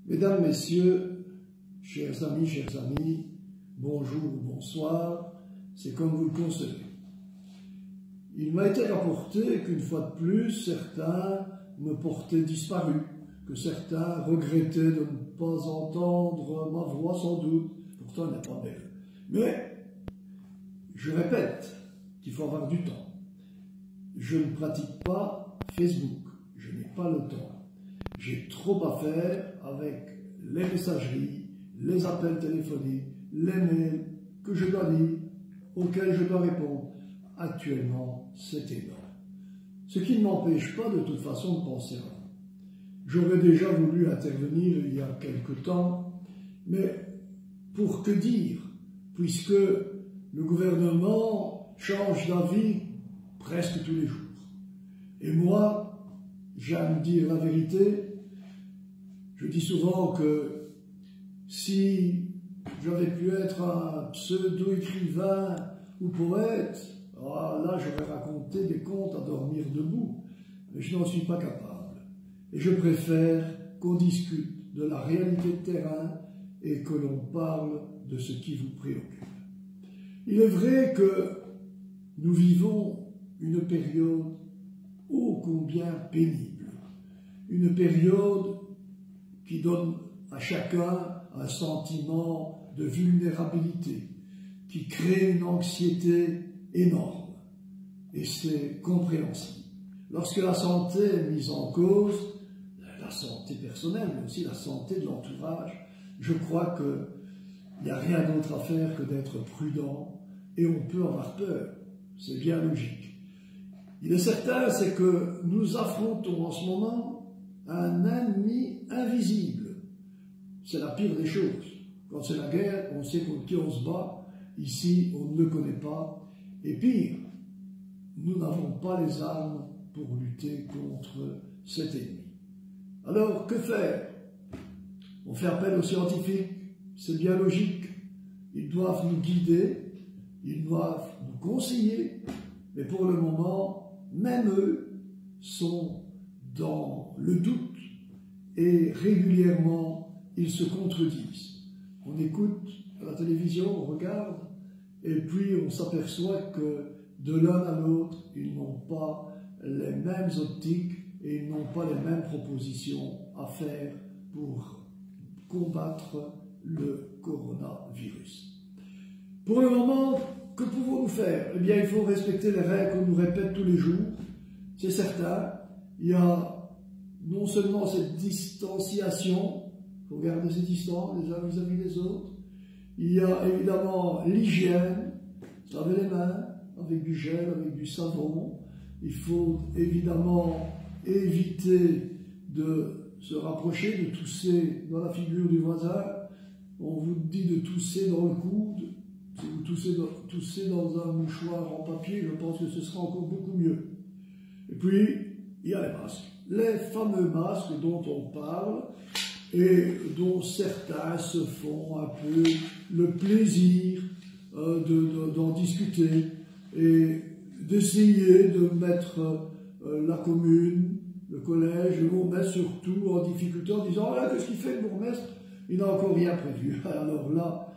Mesdames, Messieurs, chers amis, bonjour ou bonsoir, c'est comme vous le concevez. Il m'a été rapporté qu'une fois de plus, certains me portaient disparu, que certains regrettaient de ne pas entendre ma voix sans doute, pourtant elle n'est pas belle. Mais, je répète qu'il faut avoir du temps. Je ne pratique pas Facebook, je n'ai pas le temps. J'ai trop à faire avec les messageries, les appels téléphoniques, les mails que je dois lire, auxquels je dois répondre. Actuellement, c'est énorme. Ce qui ne m'empêche pas de toute façon de penser à vous. J'aurais déjà voulu intervenir il y a quelque temps, mais pour que dire, puisque le gouvernement change d'avis presque tous les jours. Et moi, j'aime dire la vérité. Je dis souvent que si j'avais pu être un pseudo-écrivain ou poète, là j'aurais raconté des contes à dormir debout, mais je n'en suis pas capable. Et je préfère qu'on discute de la réalité de terrain et que l'on parle de ce qui vous préoccupe. Il est vrai que nous vivons une période ô combien pénible, une période qui donne à chacun un sentiment de vulnérabilité, qui crée une anxiété énorme. Et c'est compréhensible. Lorsque la santé est mise en cause, la santé personnelle, mais aussi la santé de l'entourage, je crois qu'il n'y a rien d'autre à faire que d'être prudent, et on peut avoir peur. C'est bien logique. Il est certain, c'est que nous affrontons en ce moment un ennemi invisible. C'est la pire des choses. Quand c'est la guerre, on sait contre qui on se bat. Ici, on ne le connaît pas. Et pire, nous n'avons pas les armes pour lutter contre cet ennemi. Alors, que faire? On fait appel aux scientifiques, c'est bien logique. Ils doivent nous guider, ils doivent nous conseiller, mais pour le moment, même eux sont dans le doute et régulièrement, ils se contredisent. On écoute à la télévision, on regarde, et puis on s'aperçoit que de l'un à l'autre, ils n'ont pas les mêmes optiques et ils n'ont pas les mêmes propositions à faire pour combattre le coronavirus. Pour le moment, que pouvons-nous faire? Eh bien, il faut respecter les règles qu'on nous répète tous les jours. C'est certain, il y a non seulement cette distanciation, il faut garder ses distances les uns vis-à-vis des autres, il y a évidemment l'hygiène, se laver les mains avec du gel, avec du savon. Il faut évidemment éviter de se rapprocher, de tousser dans la figure du voisin. On vous dit de tousser dans le coude. Si vous toussez dans un mouchoir en papier, je pense que ce sera encore beaucoup mieux. Et puis, il y a les masques. Les fameux masques dont on parle et dont certains se font un peu le plaisir d'en discuter et d'essayer de mettre la commune, le collège, le bourgmestre surtout en difficulté en disant « Ah, qu'est-ce qu'il fait le bourgmestre? Il n'a encore rien prévu. » Alors là,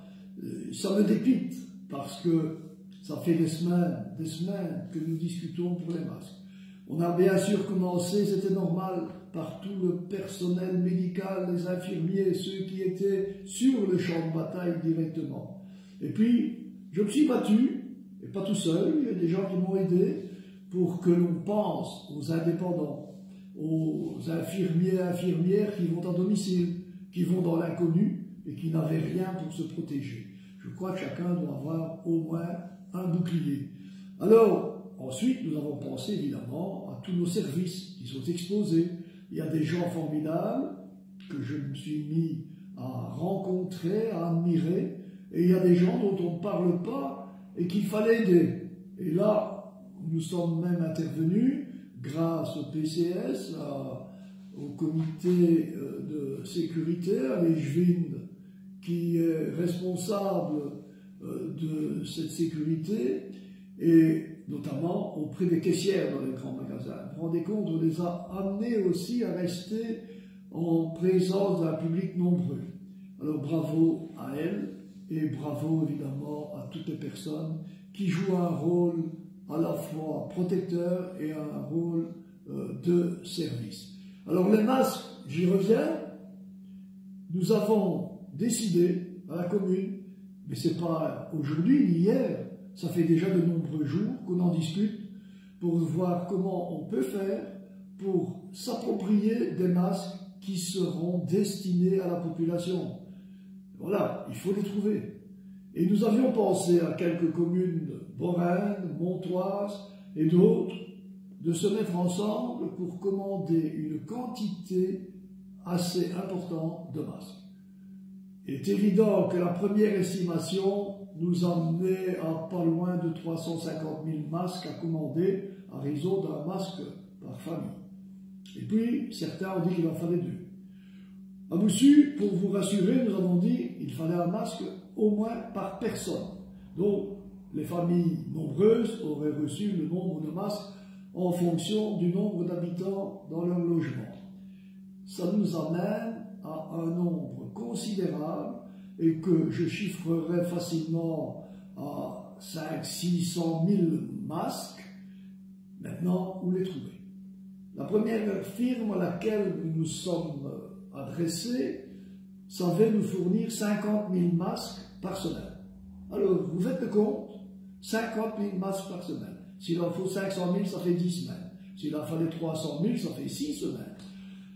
ça me dépite parce que ça fait des semaines que nous discutons pour les masques. On a bien sûr commencé, c'était normal, par tout le personnel médical, les infirmiers, ceux qui étaient sur le champ de bataille directement. Et puis, je me suis battu, et pas tout seul, il y a des gens qui m'ont aidé, pour que l'on pense aux indépendants, aux infirmiers et infirmières qui vont à domicile, qui vont dans l'inconnu et qui n'avaient rien pour se protéger. Je crois que chacun doit avoir au moins un bouclier. Alors, ensuite, nous avons pensé évidemment à tous nos services qui sont exposés. Il y a des gens formidables que je me suis mis à rencontrer, à admirer, et il y a des gens dont on ne parle pas et qu'il fallait aider. Et là, nous sommes même intervenus grâce au PCS, au comité de sécurité, à l'EJVIN, qui est responsable de cette sécurité, et notamment auprès des caissières dans les grands magasins. Vous vous rendez compte, on les a amenés aussi à rester en présence d'un public nombreux. Alors bravo à elle et bravo évidemment à toutes les personnes qui jouent un rôle à la fois protecteur et un rôle de service. Alors les masques, j'y reviens, nous avons décidé à la commune, mais ce n'est pas aujourd'hui ni hier, ça fait déjà de nombreux jours qu'on en discute pour voir comment on peut faire pour s'approprier des masques qui seront destinés à la population. Voilà, il faut les trouver. Et nous avions pensé à quelques communes, Boraine, Montoise et d'autres, de se mettre ensemble pour commander une quantité assez importante de masques. Il est évident que la première estimation nous emmenait à pas loin de 350 000 masques à commander à raison d'un masque par famille. Et puis, certains ont dit qu'il en fallait 2. À Moussu, pour vous rassurer, nous avons dit qu'il fallait un masque au moins par personne. Donc, les familles nombreuses auraient reçu le nombre de masques en fonction du nombre d'habitants dans leur logement. Ça nous amène à un nombre considérable et que je chiffrerais facilement à 500–600 000 masques. Maintenant, où les trouver? La première firme à laquelle nous nous sommes adressés savait nous fournir 50 000 masques par semaine. Alors, vous faites le compte, 50 000 masques par semaine. S'il en faut 500 000, ça fait 10 semaines. S'il en fallait 300 000, ça fait 6 semaines.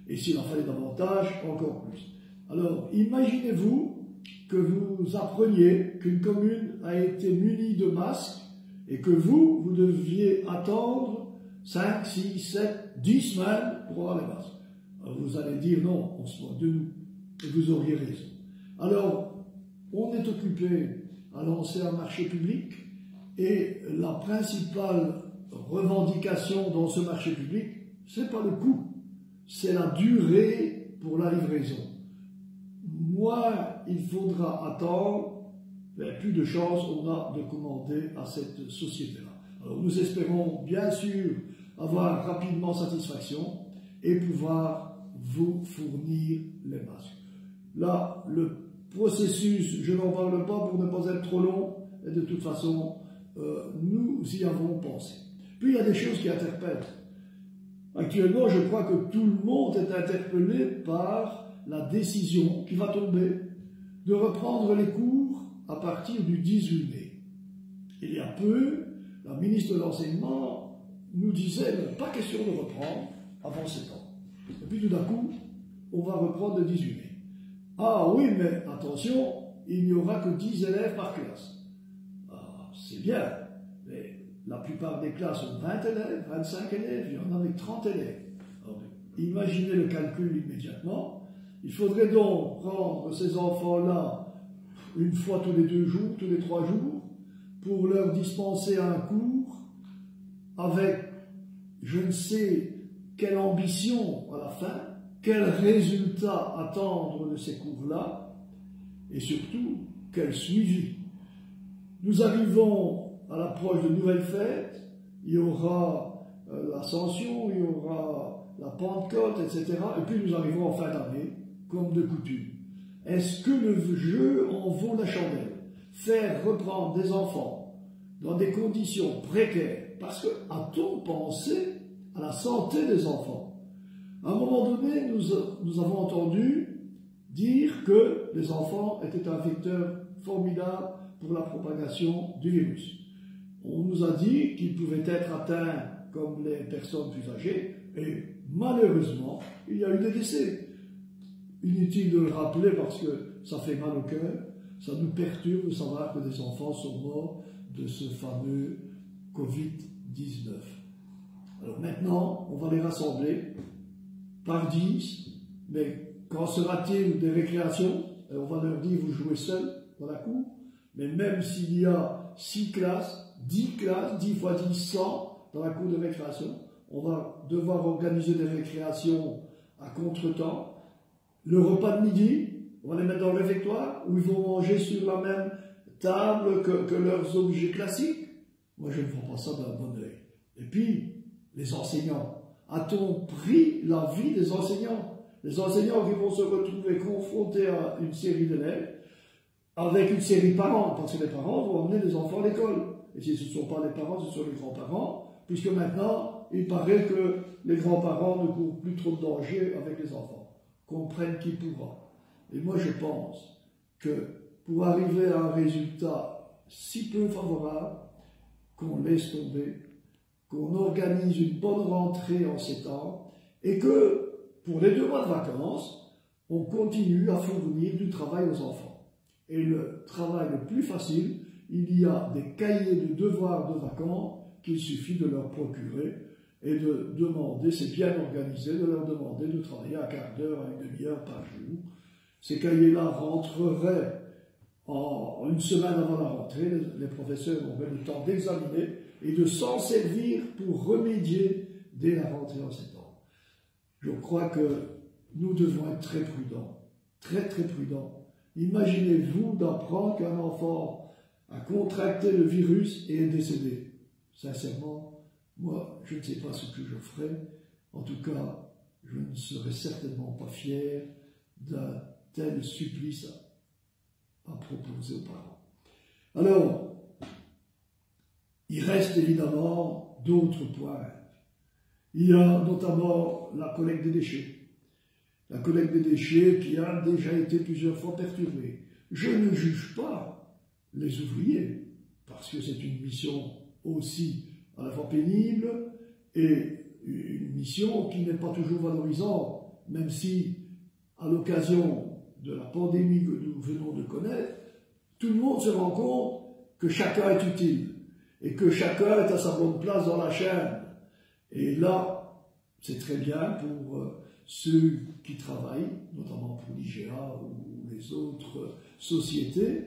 Et s'il en fallait davantage, encore plus. Alors, imaginez-vous que vous appreniez qu'une commune a été munie de masques et que vous deviez attendre 5, 6, 7, 10 semaines pour avoir les masques. Alors vous allez dire non, on se moque de nous. Et vous auriez raison. Alors, on est occupé à lancer un marché public et la principale revendication dans ce marché public, ce n'est pas le coût, c'est la durée pour la livraison. Moins il faudra attendre, plus de chances on a de commander à cette société-là. Alors nous espérons bien sûr avoir rapidement satisfaction et pouvoir vous fournir les masques. Là, le processus, je n'en parle pas pour ne pas être trop long, et de toute façon, nous y avons pensé. Puis il y a des choses qui interpellent. Actuellement, je crois que tout le monde est interpellé par la décision qui va tomber de reprendre les cours à partir du 18 mai. Il y a peu, la ministre de l'Enseignement nous disait « pas question de reprendre avant 7 ans ». Et puis tout d'un coup, on va reprendre le 18 mai. Ah oui, mais attention, il n'y aura que 10 élèves par classe. Ah, c'est bien, mais la plupart des classes ont 20 élèves, 25 élèves, il y en a avec 30 élèves. Alors, imaginez le calcul immédiatement. Il faudrait donc prendre ces enfants-là une fois tous les 2 jours, tous les 3 jours, pour leur dispenser un cours avec je ne sais quelle ambition à la fin, quel résultat attendre de ces cours-là, et surtout, quel suivi. Nous arrivons à l'approche de nouvelles fêtes, il y aura l'Ascension, il y aura la Pentecôte, etc. Et puis nous arrivons en fin d'année, comme de coutume. Est-ce que le jeu en vaut la chandelle? Faire reprendre des enfants dans des conditions précaires, parce que a-t-on pensé à la santé des enfants? À un moment donné, nous avons entendu dire que les enfants étaient un vecteur formidable pour la propagation du virus. On nous a dit qu'ils pouvaient être atteints comme les personnes plus âgées, et malheureusement, il y a eu des décès. Inutile de le rappeler parce que ça fait mal au cœur, ça nous perturbe de savoir que des enfants sont morts de ce fameux Covid-19. Alors maintenant, on va les rassembler par 10, mais quand sera-t-il des récréations? On va leur dire, vous jouez seuls dans la cour, mais même s'il y a 6 classes, 10 classes, 10 fois 10, 100 dans la cour de récréation, on va devoir organiser des récréations à contre-temps. Le repas de midi, on va les mettre dans le réfectoire, où ils vont manger sur la même table que leurs objets classiques. Moi, je ne vois pas ça d'un bon œil. Et puis, les enseignants. A-t-on pris la vie des enseignants? Les enseignants qui vont se retrouver confrontés à une série d'élèves, avec une série de parents, parce que les parents vont emmener des enfants à l'école. Et si ce ne sont pas les parents, ce sont les grands-parents, puisque maintenant, il paraît que les grands-parents ne courent plus trop de danger avec les enfants. Qu'on prenne qui pourra. Et moi, je pense que pour arriver à un résultat si peu favorable, qu'on laisse tomber, qu'on organise une bonne rentrée en ces temps, et que, pour les 2 mois de vacances, on continue à fournir du travail aux enfants. Et le travail le plus facile, il y a des cahiers de devoirs de vacances qu'il suffit de leur procurer et de demander, c'est bien organisé, de leur demander de travailler un quart d'heure à une demi-heure par jour. Ces cahiers-là rentreraient en une semaine avant la rentrée, les professeurs auraient le temps d'examiner et de s'en servir pour remédier dès la rentrée en septembre. Je crois que nous devons être très prudents, très très prudents. Imaginez-vous d'apprendre qu'un enfant a contracté le virus et est décédé. Sincèrement, moi, je ne sais pas ce que je ferai. En tout cas, je ne serai certainement pas fier d'un tel supplice à proposer aux parents. Alors, il reste évidemment d'autres points. Il y a notamment la collecte des déchets. La collecte des déchets qui a déjà été plusieurs fois perturbée. Je ne juge pas les ouvriers, parce que c'est une mission aussi à la fois pénible et une mission qui n'est pas toujours valorisante, même si, à l'occasion de la pandémie que nous venons de connaître, tout le monde se rend compte que chacun est utile et que chacun est à sa bonne place dans la chaîne. Et là, c'est très bien pour ceux qui travaillent, notamment pour l'IGA ou les autres sociétés,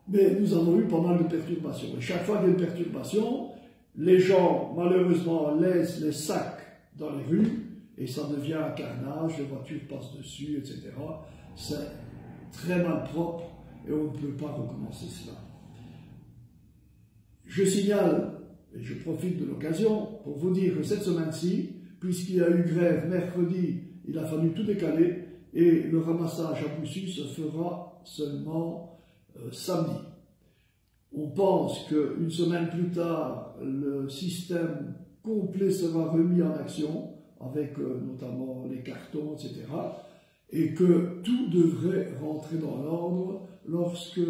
mais nous avons eu pas mal de perturbations. Et chaque fois qu'il y a une perturbation, les gens, malheureusement, laissent les sacs dans les rues et ça devient un carnage, les voitures passent dessus, etc. C'est très mal propre et on ne peut pas recommencer cela. Je signale, et je profite de l'occasion, pour vous dire que cette semaine-ci, puisqu'il y a eu grève mercredi, il a fallu tout décaler et le ramassage à Boussy se fera seulement samedi. On pense qu'une semaine plus tard, le système complet sera remis en action, avec notamment les cartons, etc. Et que tout devrait rentrer dans l'ordre lorsque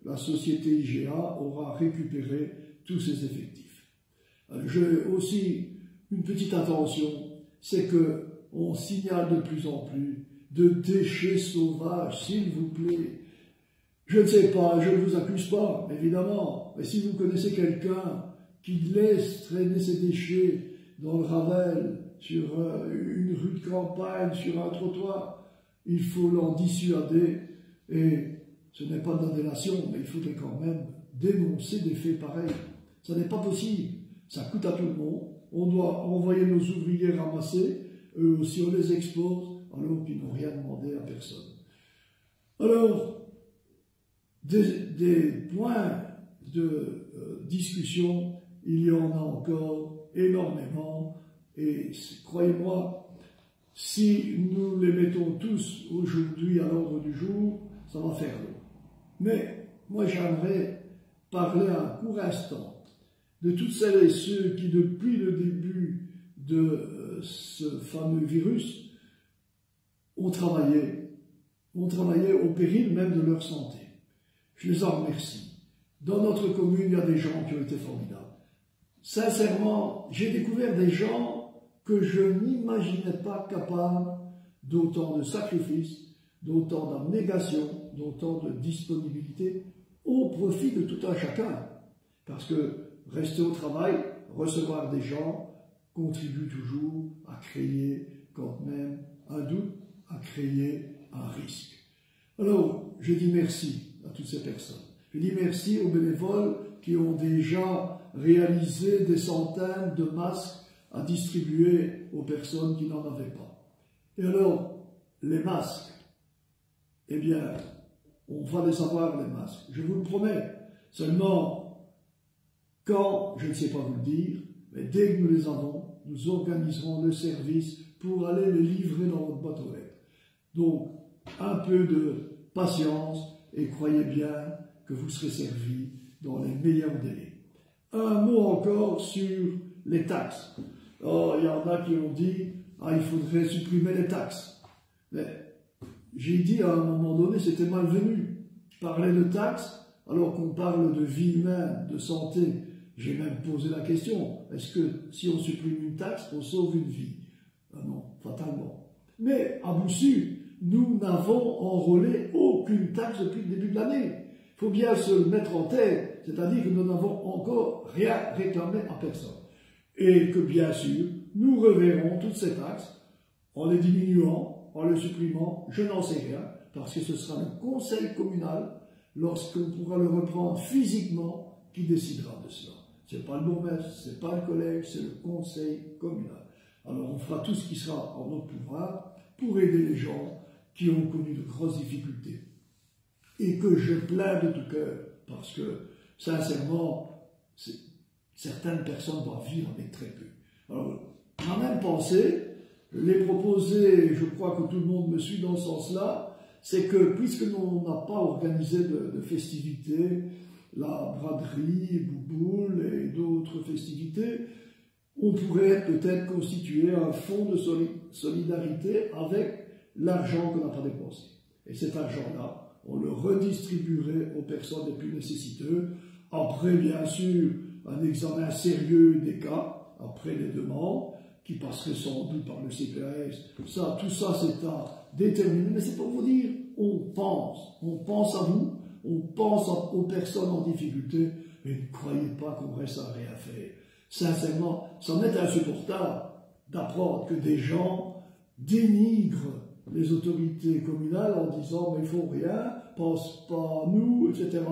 la société IGA aura récupéré tous ses effectifs. J'ai aussi une petite attention, c'est qu'on signale de plus en plus de déchets sauvages, s'il vous plaît. Je ne sais pas, je ne vous accuse pas, évidemment, mais si vous connaissez quelqu'un qui laisse traîner ses déchets dans le Ravel, sur une rue de campagne, sur un trottoir, il faut l'en dissuader, et ce n'est pas de la délation, mais il faudrait quand même dénoncer des faits pareils. Ça n'est pas possible, ça coûte à tout le monde, on doit envoyer nos ouvriers ramasser, eux aussi on les expose, alors qu'ils n'ont rien demandé à personne. Alors, des points de discussion, il y en a encore énormément, et croyez-moi, si nous les mettons tous aujourd'hui à l'ordre du jour, ça va faire long. Mais moi j'aimerais parler un court instant de toutes celles et ceux qui depuis le début de ce fameux virus ont travaillé au péril même de leur santé. Je les en remercie. Dans notre commune, il y a des gens qui ont été formidables. Sincèrement, j'ai découvert des gens que je n'imaginais pas capables d'autant de sacrifices, d'autant d'abnégation, d'autant de disponibilité au profit de tout un chacun. Parce que rester au travail, recevoir des gens, contribue toujours à créer quand même un doute, à créer un risque. Alors, je dis merci à toutes ces personnes. Je dis merci aux bénévoles qui ont déjà réalisé des centaines de masques à distribuer aux personnes qui n'en avaient pas. Et alors, les masques, eh bien, on va les avoir, les masques, je vous le promets. Seulement, quand, je ne sais pas vous le dire, mais dès que nous les avons, nous organiserons le service pour aller les livrer dans votre boîte aux lettres. Donc, un peu de patience et croyez bien que vous serez servi dans les meilleurs délais. Un mot encore sur les taxes. Oh, il y en a qui ont dit « Ah, il faudrait supprimer les taxes ». Mais j'ai dit à un moment donné, c'était malvenu. Parler de taxes alors qu'on parle de vie humaine, de santé. J'ai même posé la question, est-ce que si on supprime une taxe, on sauve une vie? Non, fatalement. Mais à bout sûr, nous n'avons enrôlé aucune taxe depuis le début de l'année. Il faut bien se le mettre en tête, c'est-à-dire que nous n'avons encore rien réclamé à personne. Et que bien sûr, nous reverrons toutes ces taxes en les diminuant, en les supprimant, je n'en sais rien, parce que ce sera le conseil communal, lorsqu'on pourra le reprendre physiquement, qui décidera de cela. Ce n'est pas le bourgmestre, ce n'est pas le collège, c'est le conseil communal. Alors on fera tout ce qui sera en notre pouvoir pour aider les gens qui ont connu de grosses difficultés. Et que je plains de tout cœur, parce que, sincèrement, certaines personnes doivent vivre avec très peu. Alors, ma même pensée, je l'ai proposé, je crois que tout le monde me suit dans ce sens-là, c'est que, puisque l'on n'a pas organisé de festivités, la braderie, Bouboule et d'autres festivités, on pourrait peut-être constituer un fonds de solidarité avec l'argent qu'on n'a pas dépensé. Et cet argent-là, on le redistribuerait aux personnes les plus nécessiteuses, après bien sûr un examen sérieux des cas, après les demandes, qui passerait sans doute par le CPAS. Ça, tout ça c'est à déterminer, mais c'est pour vous dire, on pense à vous, on pense aux personnes en difficulté, mais ne croyez pas qu'on reste à rien faire. Sincèrement, ça m'est insupportable d'apprendre que des gens dénigrent les autorités communales en disant « mais ils font rien, pense pas à nous, etc. »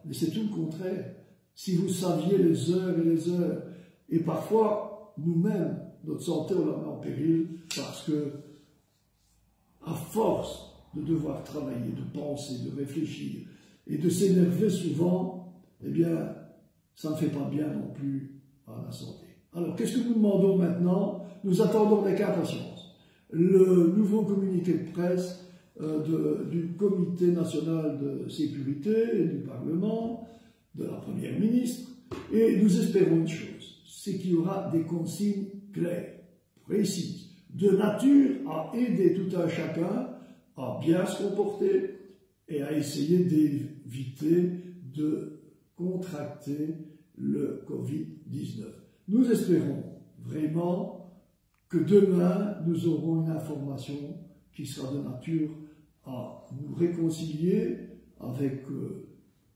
Mais c'est tout le contraire. Si vous saviez les heures et les heures, et parfois, nous-mêmes, notre santé, on la met en péril parce que, à force de devoir travailler, de penser, de réfléchir et de s'énerver souvent, eh bien, ça ne fait pas bien non plus à la santé. Alors, qu'est-ce que nous demandons maintenant? Nous attendons avec impatience le nouveau communiqué de presse du Comité national de sécurité et du Parlement, de la Première ministre, et nous espérons une chose, c'est qu'il y aura des consignes claires, précises, de nature à aider tout un chacun à bien se comporter et à essayer d'éviter de contracter le Covid-19. Nous espérons vraiment que demain, nous aurons une information qui sera de nature à nous réconcilier avec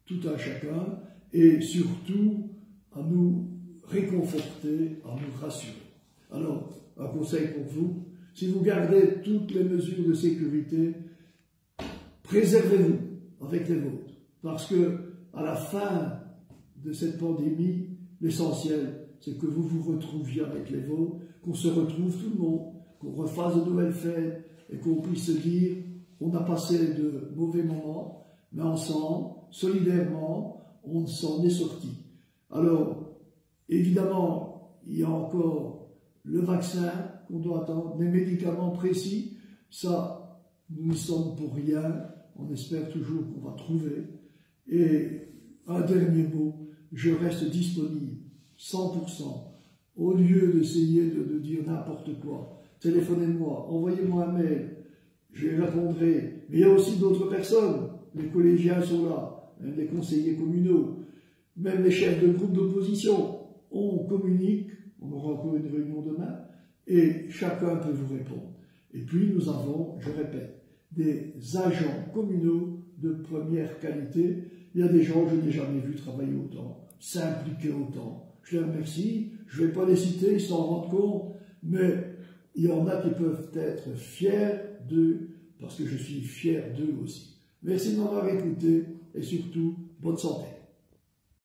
tout un chacun et surtout à nous réconforter, à nous rassurer. Alors, un conseil pour vous, si vous gardez toutes les mesures de sécurité, préservez-vous avec les vôtres, parce que à la fin de cette pandémie, l'essentiel, c'est que vous vous retrouviez avec les vôtres, qu'on se retrouve tout le monde, qu'on refasse de nouvelles fêtes et qu'on puisse se dire, on a passé de mauvais moments, mais ensemble, solidairement, on s'en est sorti. Alors, évidemment, il y a encore le vaccin qu'on doit attendre, des médicaments précis, ça, nous n'y sommes pour rien, on espère toujours qu'on va trouver. Et un dernier mot, je reste disponible, 100%, au lieu d'essayer de dire n'importe quoi. Téléphonez-moi, envoyez-moi un mail, je répondrai. Mais il y a aussi d'autres personnes, les collégiens sont là, même les conseillers communaux, même les chefs de groupe d'opposition. On communique, on aura encore une réunion demain, et chacun peut vous répondre. Et puis nous avons, je répète, des agents communaux de première qualité. Il y a des gens que je n'ai jamais vu travailler autant, s'impliquer autant. Je les remercie, je ne vais pas les citer, ils s'en rendent compte, mais il y en a qui peuvent être fiers d'eux, parce que je suis fier d'eux aussi. Merci de m'avoir écouté, et surtout, bonne santé.